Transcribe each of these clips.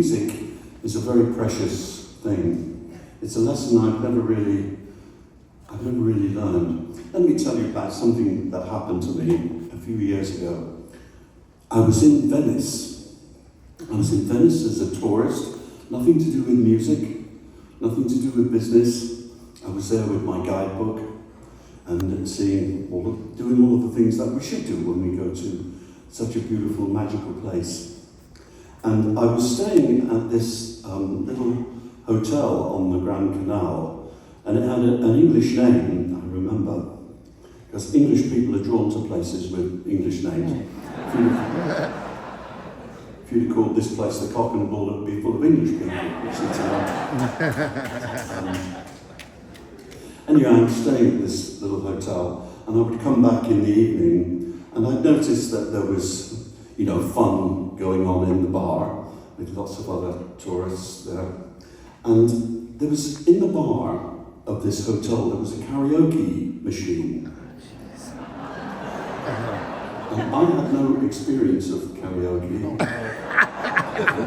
music is a very precious thing. It's a lesson I've never really learned. Let me tell you about something that happened to me a few years ago. I was in Venice. I was in Venice as a tourist, nothing to do with music, nothing to do with business. I was there with my guidebook and doing all of the things that we should do when we go to such a beautiful, magical place. And I was staying at this little hotel on the Grand Canal, and it had an English name, I remember, because English people are drawn to places with English names. If you'd called this place the Cock and Bull, it would be full of English people. Anyway, I was staying at this little hotel, and I would come back in the evening, and I'd noticed that there was, fun going on in the bar with lots of other tourists there. And there was, in the bar of this hotel, there was a karaoke machine. And I had no experience of karaoke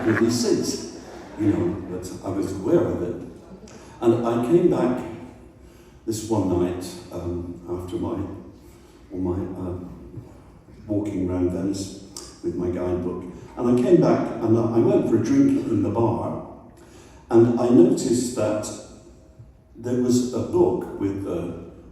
really since, but I was aware of it. And I came back this one night after my walking around Venice with my guidebook, and I came back and I went for a drink in the bar, and I noticed that there was a book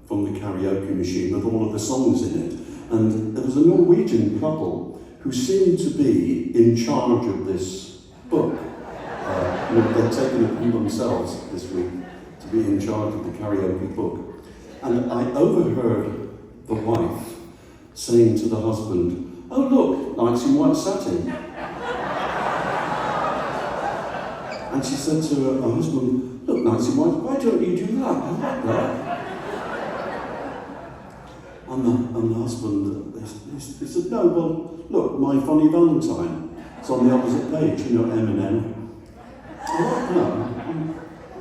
from the karaoke machine with all of the songs in it, and there was a Norwegian couple who seemed to be in charge of this book. They'd taken it upon themselves this week to be in charge of the karaoke book. And I overheard the wife saying to the husband, "Oh look, Nights in White Satin." And she said to her husband, "Look, Nights in White, why don't you do that? I like that." And the husband, he said, "No, well, look, My Funny Valentine. It's on the opposite page, Eminem." I like that.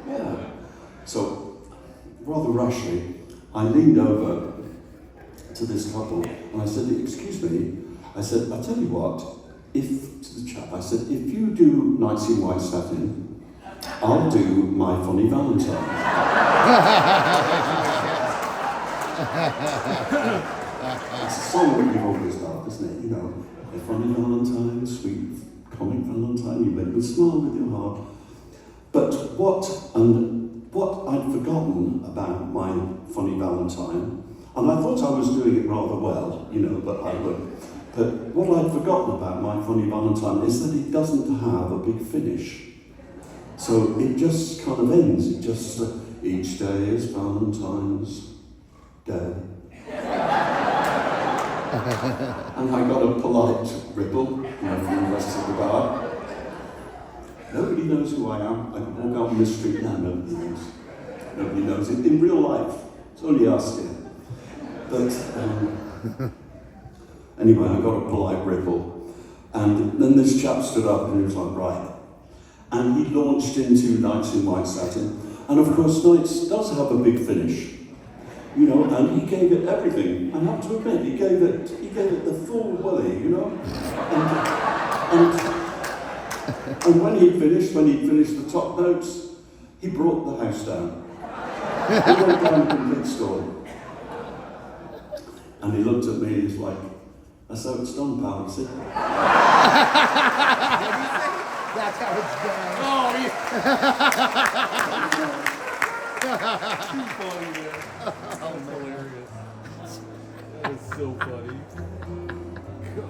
Yeah. So, rather rashly, I leaned over to this couple and I said, "Excuse me," I said, "I'll tell you what, to the chap, I said, if you do Nights in White Satin, I'll do My Funny Valentine." It's a song that we've always loved, isn't it? My funny Valentine, sweet comic Valentine, you make me smile with your heart. But what I'd forgotten about My Funny Valentine, and I thought I was doing it rather well, but I would. But what I'd forgotten about My Funny Valentine is that it doesn't have a big finish. So it just kind of ends. It just, each day is Valentine's Day. And I got a polite ripple from the rest of the bar. Nobody knows who I am. I can walk out on the street now, nobody knows. Nobody knows it in real life. It's only us here. But anyway, I got a polite ripple. And then this chap stood up and he was like, "Right." And he launched into Nights in White Satin. And of course, Nights does have a big finish. And he gave it everything. I have to admit, he gave it the full willy, And when he'd finished the top notes, he brought the house down. He went down a complete story. And he looked at me, he's like, "That's how it's done, pal." He said, "That's how it's done." Oh, yeah. Too funny, man. That's hilarious. That is so funny.